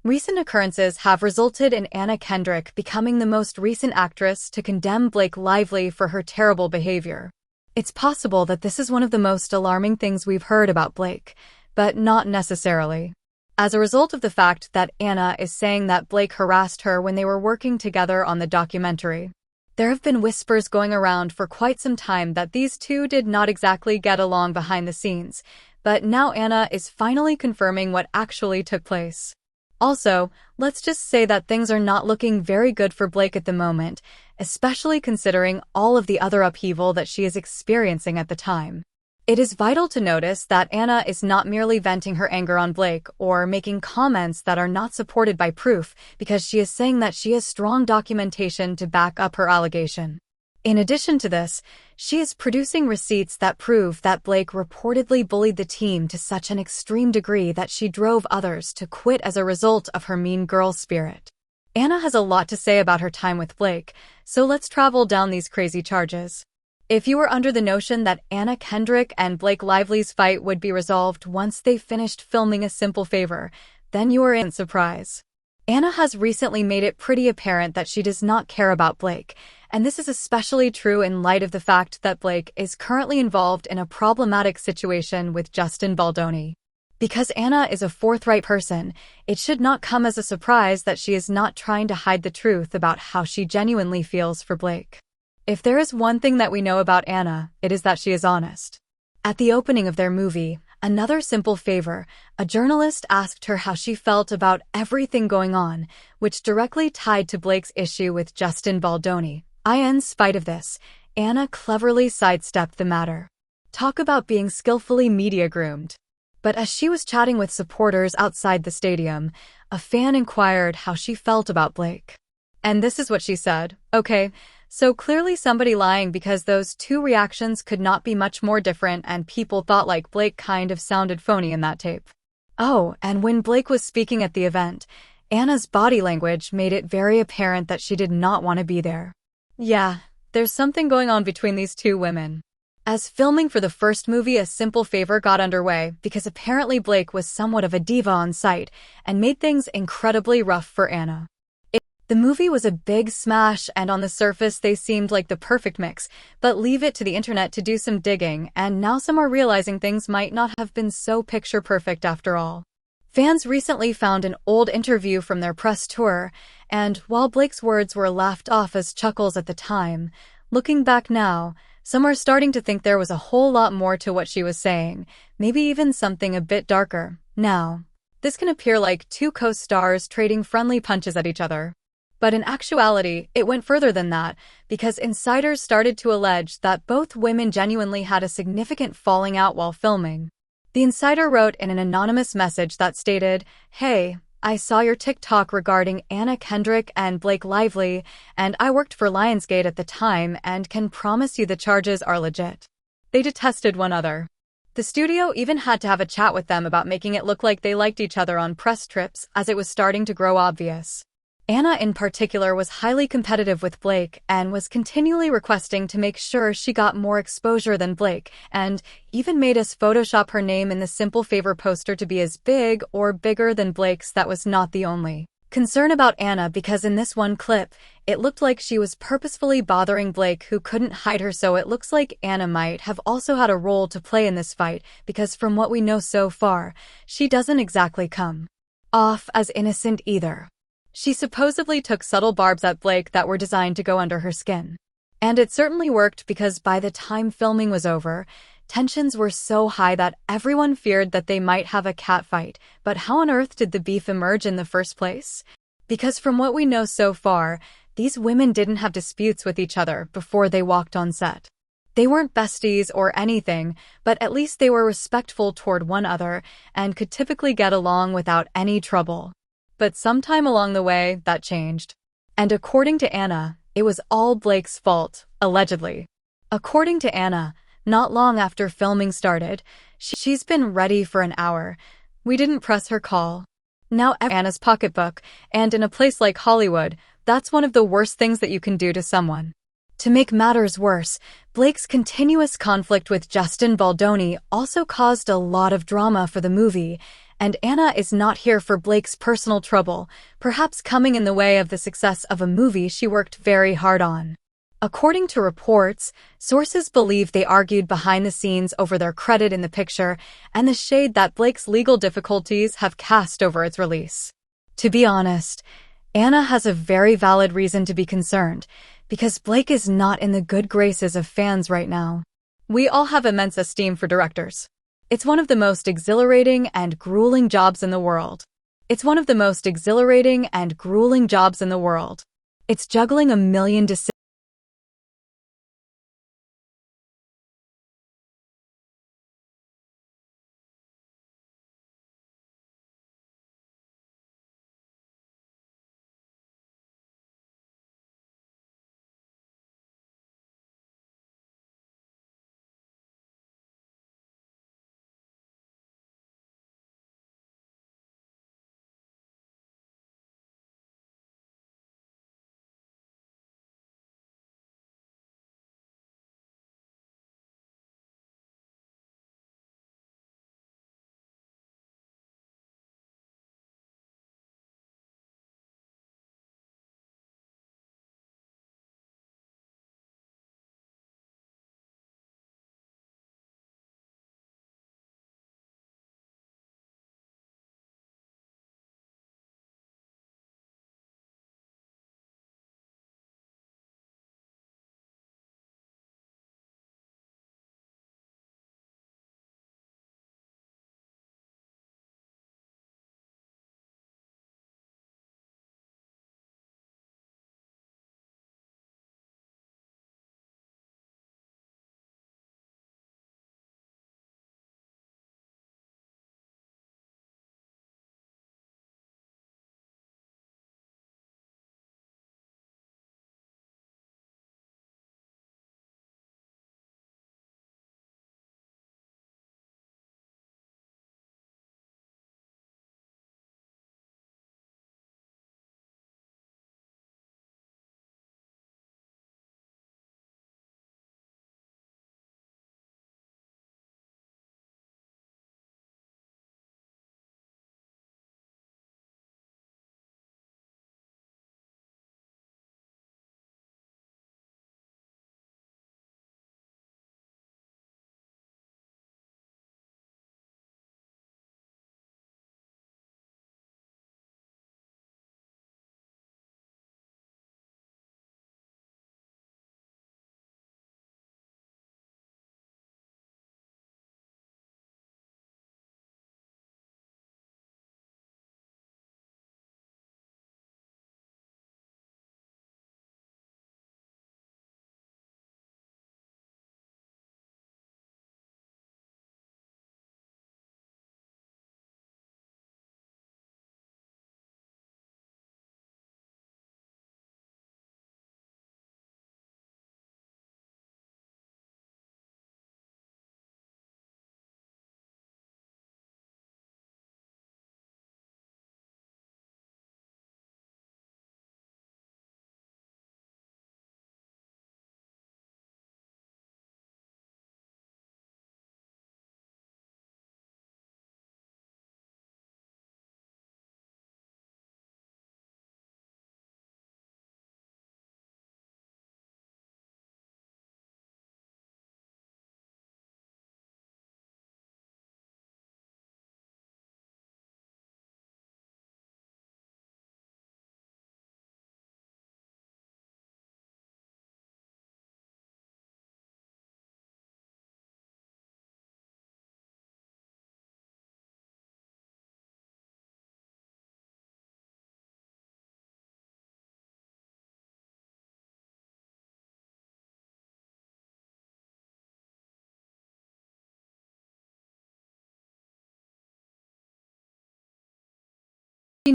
Recent occurrences have resulted in Anna Kendrick becoming the most recent actress to condemn Blake Lively for her terrible behavior. It's possible that this is one of the most alarming things we've heard about Blake, but not necessarily. As a result of the fact that Anna is saying that Blake harassed her when they were working together on the documentary. There have been whispers going around for quite some time that these two did not exactly get along behind the scenes, but now Anna is finally confirming what actually took place. Also, let's just say that things are not looking very good for Blake at the moment, especially considering all of the other upheaval that she is experiencing at the time. It is vital to notice that Anna is not merely venting her anger on Blake or making comments that are not supported by proof, because she is saying that she has strong documentation to back up her allegation. In addition to this, she is producing receipts that prove that Blake reportedly bullied the team to such an extreme degree that she drove others to quit as a result of her mean girl spirit. Anna has a lot to say about her time with Blake, so let's travel down these crazy charges. If you were under the notion that Anna Kendrick and Blake Lively's fight would be resolved once they finished filming A Simple Favor, then you are in surprise. Anna has recently made it pretty apparent that she does not care about Blake, and this is especially true in light of the fact that Blake is currently involved in a problematic situation with Justin Baldoni. Because Anna is a forthright person, it should not come as a surprise that she is not trying to hide the truth about how she genuinely feels for Blake. If there is one thing that we know about Anna, it is that she is honest. At the opening of their movie, Another Simple Favor, a journalist asked her how she felt about everything going on, which directly tied to Blake's issue with Justin Baldoni. In spite of this, Anna cleverly sidestepped the matter. Talk about being skillfully media-groomed. But as she was chatting with supporters outside the stadium, a fan inquired how she felt about Blake. And this is what she said: "Okay, so clearly somebody lying, because those two reactions could not be much more different, and people thought like Blake kind of sounded phony in that tape." Oh, and when Blake was speaking at the event, Anna's body language made it very apparent that she did not want to be there. Yeah, there's something going on between these two women. As filming for the first movie A Simple Favor got underway, because apparently Blake was somewhat of a diva on site and made things incredibly rough for Anna. The movie was a big smash, and on the surface they seemed like the perfect mix, but leave it to the internet to do some digging, and now some are realizing things might not have been so picture perfect after all. Fans recently found an old interview from their press tour, and while Blake's words were laughed off as chuckles at the time, looking back now, some are starting to think there was a whole lot more to what she was saying, maybe even something a bit darker. Now, this can appear like two co-stars trading friendly punches at each other. But in actuality, it went further than that, because insiders started to allege that both women genuinely had a significant falling out while filming. The insider wrote in an anonymous message that stated, "Hey, I saw your TikTok regarding Anna Kendrick and Blake Lively, and I worked for Lionsgate at the time and can promise you the charges are legit." They detested one another. The studio even had to have a chat with them about making it look like they liked each other on press trips, as it was starting to grow obvious. Anna in particular was highly competitive with Blake and was continually requesting to make sure she got more exposure than Blake, and even made us Photoshop her name in the Simple Favor poster to be as big or bigger than Blake's. That was not the only concern about Anna, because in this one clip, it looked like she was purposefully bothering Blake, who couldn't hide her, so it looks like Anna might have also had a role to play in this fight, because from what we know so far, she doesn't exactly come off as innocent either. She supposedly took subtle barbs at Blake that were designed to go under her skin. And it certainly worked, because by the time filming was over, tensions were so high that everyone feared that they might have a catfight. But how on earth did the beef emerge in the first place? Because from what we know so far, these women didn't have disputes with each other before they walked on set. They weren't besties or anything, but at least they were respectful toward one another and could typically get along without any trouble. But sometime along the way, that changed. And according to Anna, it was all Blake's fault, allegedly. According to Anna, not long after filming started, she's been ready for an hour. We didn't press her call. Now Anna's pocketbook, and in a place like Hollywood, that's one of the worst things that you can do to someone. To make matters worse, Blake's continuous conflict with Justin Baldoni also caused a lot of drama for the movie, and Anna is not here for Blake's personal trouble, perhaps coming in the way of the success of a movie she worked very hard on. According to reports, sources believe they argued behind the scenes over their credit in the picture and the shade that Blake's legal difficulties have cast over its release. To be honest, Anna has a very valid reason to be concerned, because Blake is not in the good graces of fans right now. We all have immense esteem for directors. It's one of the most exhilarating and grueling jobs in the world. It's juggling a million decisions